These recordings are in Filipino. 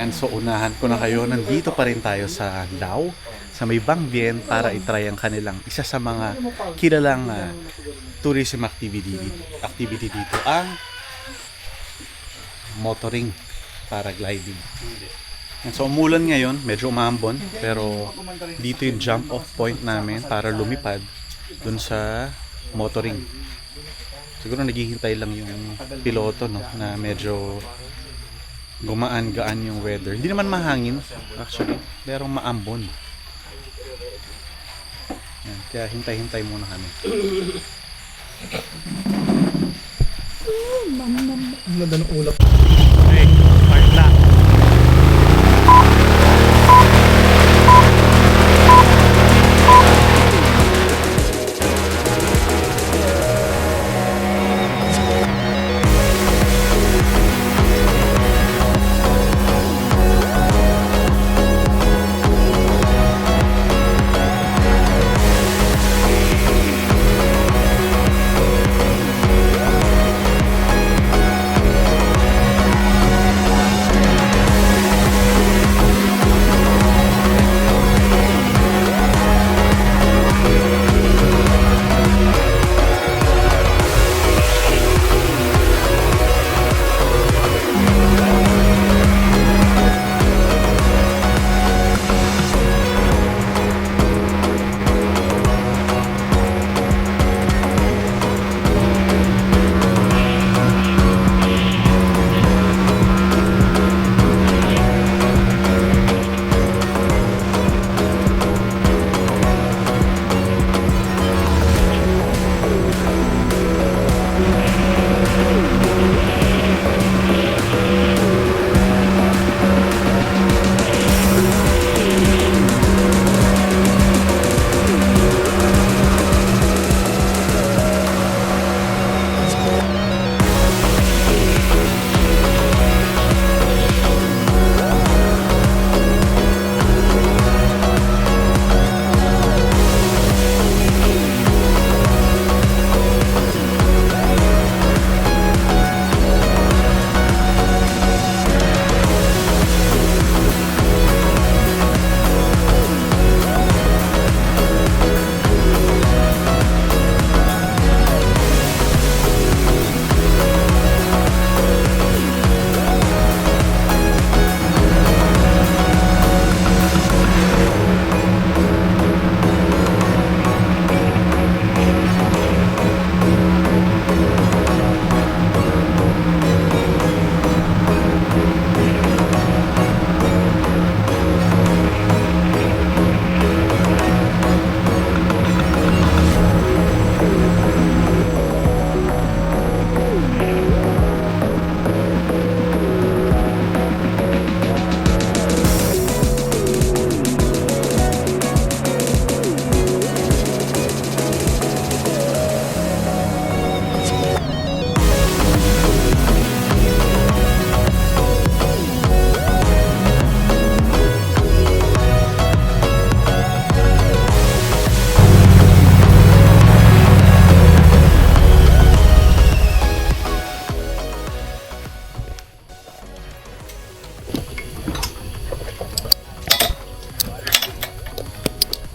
Ayan, so unahan ko na kayo. Nandito pa rin tayo sa Lao, sa may Bang Bien para itry ang kanilang isa sa mga kilalang tourism activity dito, ang motoring, paragliding. And so umulan ngayon, medyo umambon, pero dito yung jump off point namin para lumipad dun sa motoring. Siguro naghihintay lang yung piloto, no, na medyo gumaan-gaan yung weather. Hindi naman mahangin actually, pero maambon. Yan, kaya hintay-hintay muna kami. Ang ganda ng ulap. Okay, start na.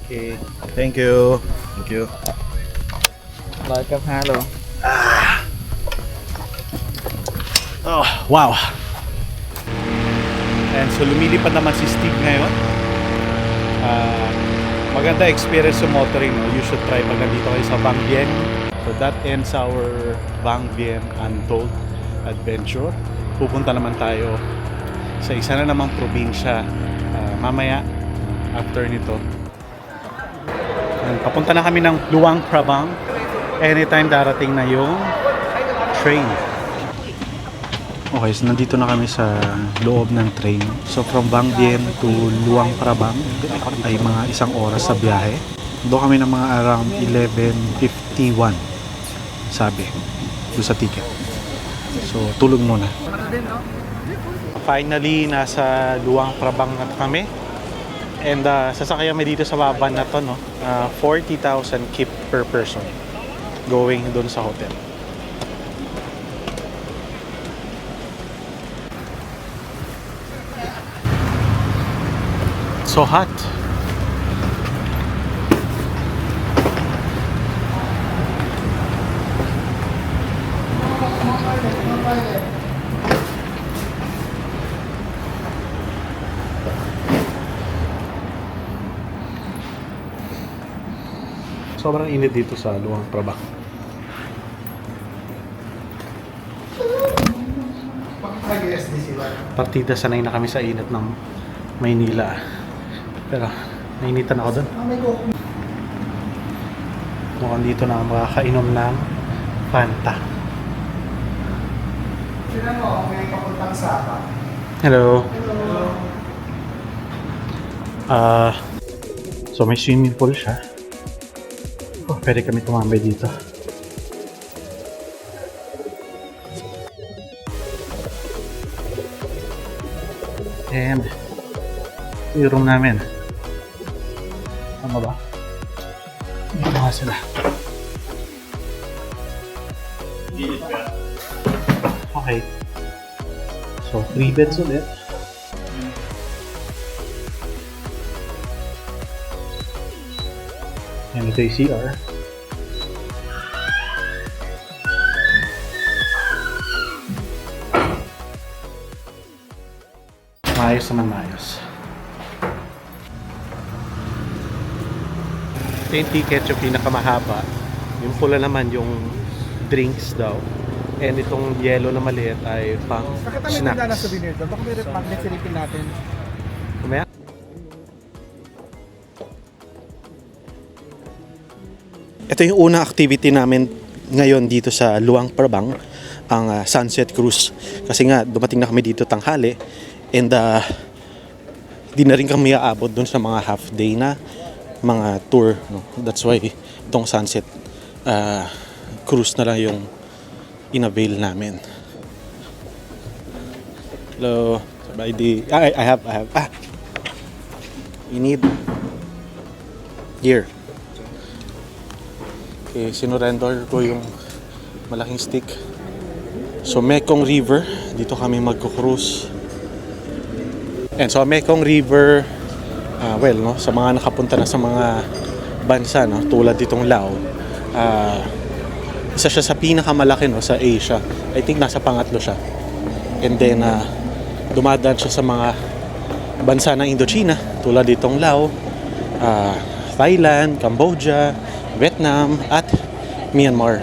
Okay, thank you. Thank you. 100 กับ Oh, wow. And so lumilipad naman si Steve ngayon. Maganda experience yung motoring, no? You should try pag nandito kayo sa Bang Bien. So that ends our Bang Bien Untold adventure. Pupunta naman tayo sa isa na namang probinsya mamaya after nito. And papunta na kami ng Luang Prabang. Anytime darating na yung train. Okay, so nandito na kami sa loob ng train. So from Bang Bien to Luang Prabang ay mga isang oras sa biyahe. Doon kami ng mga around 11:51 sabi doon sa ticket. So tulog muna. Finally, nasa Luang Prabang na kami. And sasakay kami dito sa baban na to, no? 40,000 kip per person going doon sa hotel. It's so hot. Sobrang init dito sa Luang Prabang. Partida, sanay na kami sa init ng Maynila. Pero nainitan ako doon. Mukhang dito na makakainom ng Fanta. Sino mo, may papuntang Sapa. Hello. So may swimming pool siya. Oh, pwede kami tumambay dito. And ito yung room namin. Tama ba? Ito nga sila. Okay. So 3 beds ulit. And ito yung CR. Maayos naman, maayos. Ito yung ticket, yung pinakamahaba. Yung pula naman yung drinks daw. And itong yellow na maliit ay pang Bakit kami nagdala na snacks. souvenir doon? Baka may magnet silipin natin. Kumaya? Ito yung unang activity namin ngayon dito sa Luang Prabang, ang Sunset Cruise. Kasi nga, dumating na kami dito tanghali and di na rin kami aabot dun sa mga half day na mga tour. No? That's why itong Sunset Cruise na lang yung in-avail namin. Hello. By the I have. You need here. Okay, sinurrender ko yung malaking stick. So Mekong River, dito kami magko-cruise. And so Mekong River, no, sa mga nakapunta na sa mga bansa, no, tulad ditong Laos, isa siya sa pinakamalaki, no, sa Asia. I think nasa pangatlo siya. And then dumadaan siya sa mga bansa ng Indochina, tulad ditong Laos, Thailand, Cambodia, Vietnam at Myanmar.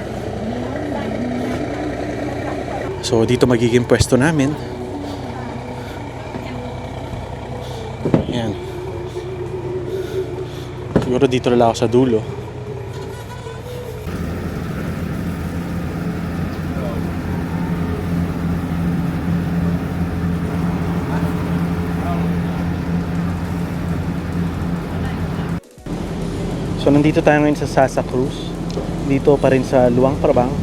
So dito magiging pwesto namin. Ayan. Siguro dito na lang ako sa dulo. So nandito tayo ngayon sa Sasa Cruise. Dito pa rin sa Luang Prabang.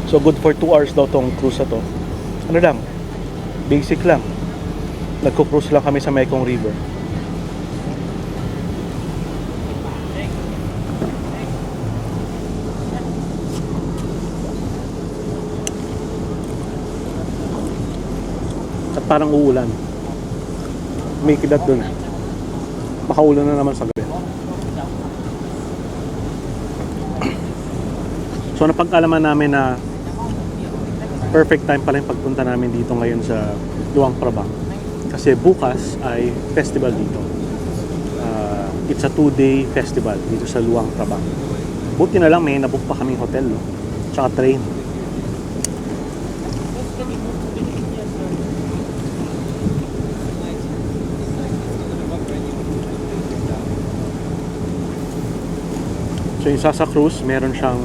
So good for 2 hours daw tong cruise na to. Ano lang? Basic lang. Nagko-cruise lang kami sa Mekong River. At parang uulan. May kidat dun. Makaulan na naman sa gabi. So napag-alaman namin na perfect time pala yung pagpunta namin dito ngayon sa Luang Prabang. Kasi bukas ay festival dito. It's a 2-day festival dito sa Luang Prabang. Buti na lang may nabook pa kaming hotel, no? Tsaka train. So yung Sasa Cruise, meron siyang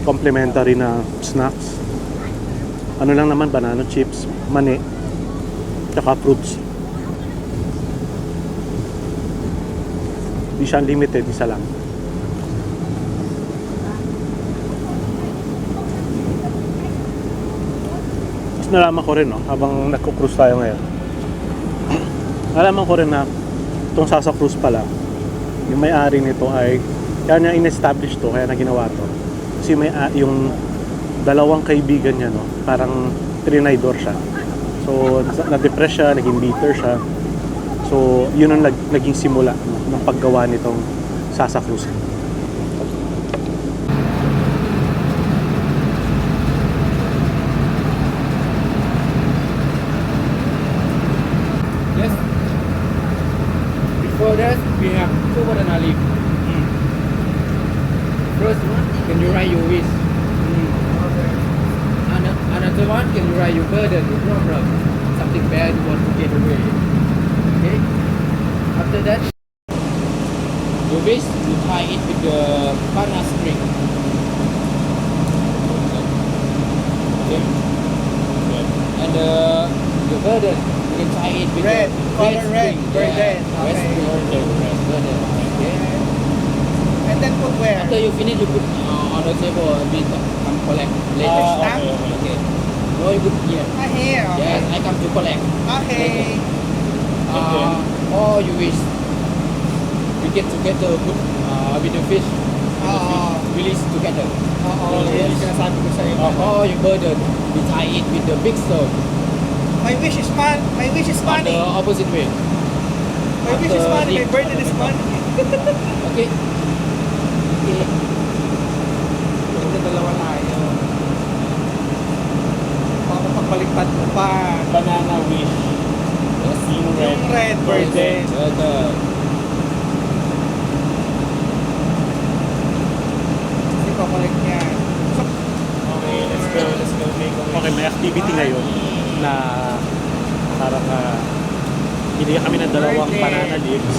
complimentary na snacks. Ano lang naman, banana chips, mani, tsaka fruits. Di siya unlimited, isa lang. Tapos nalaman ko rin, no, habang nagko-cruise tayo ngayon, nalaman ko rin na itong Sasa Cruise pala, yung may-ari nito ay kaya niya in-establish to, kaya na ginawa to. Kasi yung dalawang kaibigan niya, no, parang trinidor siya. So, na-depress siya, naging bitter siya. So, yun ang naging simula, no, ng paggawa nitong Sasa Cruz. Yes. Before that, we have two banana leaf. First one, can you write your wish? Another one, can you write your burden, your problem, something bad you want to get away. Okay. After that, your wish, you tie it with the banana string. Okay. And the burden, you can tie it with Red, the color red, string. burden, Yeah. Red okay. string, red burden. Okay. And then put where? After you finish, you put on the table a bit, come collect later. Stamp? Okay. No, you put here. Here, okay. Yes, I come to collect. Okay. Or you wish we get together, put with the fish, release together. Oo, yan sinasabi ko sa iyo. Or you burden, we tie it with the big stone My wish is money. My wish is on the money. opposite way. My wish is money. My burden is money. Okay. Okay. Ito dalawa tayo. Para pagbaliktad mo pa. Banana wish. Yes. Yung red burden. Burden. Hindi pa balik niya. So, Okay, let's go. Okay, may activity ngayon na parang binigyan kami ng dalawang banana leaves.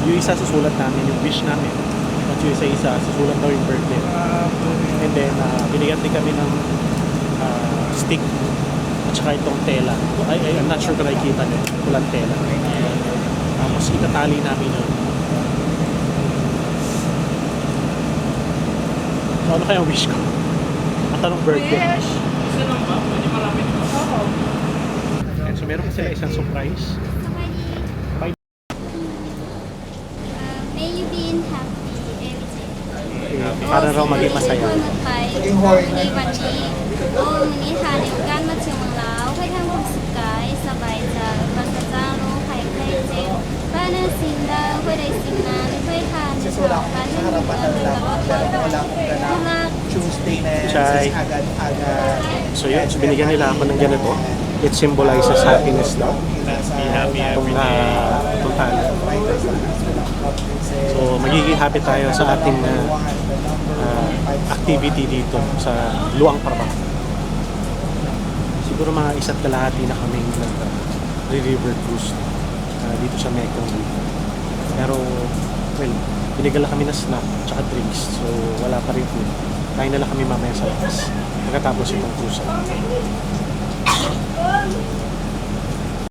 Yung isa susulat namin yung wish namin. At yung isa susulat daw yung birthday. And then, binigyan din kami ng stick at saka itong tela. I'm not sure kung nakikita nyo. Pulang tela. Tapos itatali namin yun. So, ano kayang wish ko? At anong birthday? Isa lang ba? Pwede marami naman. And so, meron sila isang surprise. May you be in happy every day. Para raw maging masaya. ในวันนี้โอ้มื้อนี้ค่ะในการมาเที่ยวเมืองลาวให้ทำความสุขกายสบายใจปราศจากโรคภัยไข้เจ็บบ้านนั้นสิ่งใดค่อยได้สิ่งนั้นค่อยทาน sisula ko sa harapan ng lahat. Walang ganang Tuesday na yan. Chay. Agad-agad. So yun, so binigyan nila ako ng ganito. It symbolizes happiness daw. Itong tali. So magiging happy tayo sa ating activity dito sa Luang Prabang. Siguro mga isa't kalahati na kaming nag-river cruise dito sa Mekong dito. Pero, well, binigyan lang kami ng snack tsaka drinks. So, wala pa rin food. Kain na lang kami mamaya sa labas. Pagkatapos itong cruise.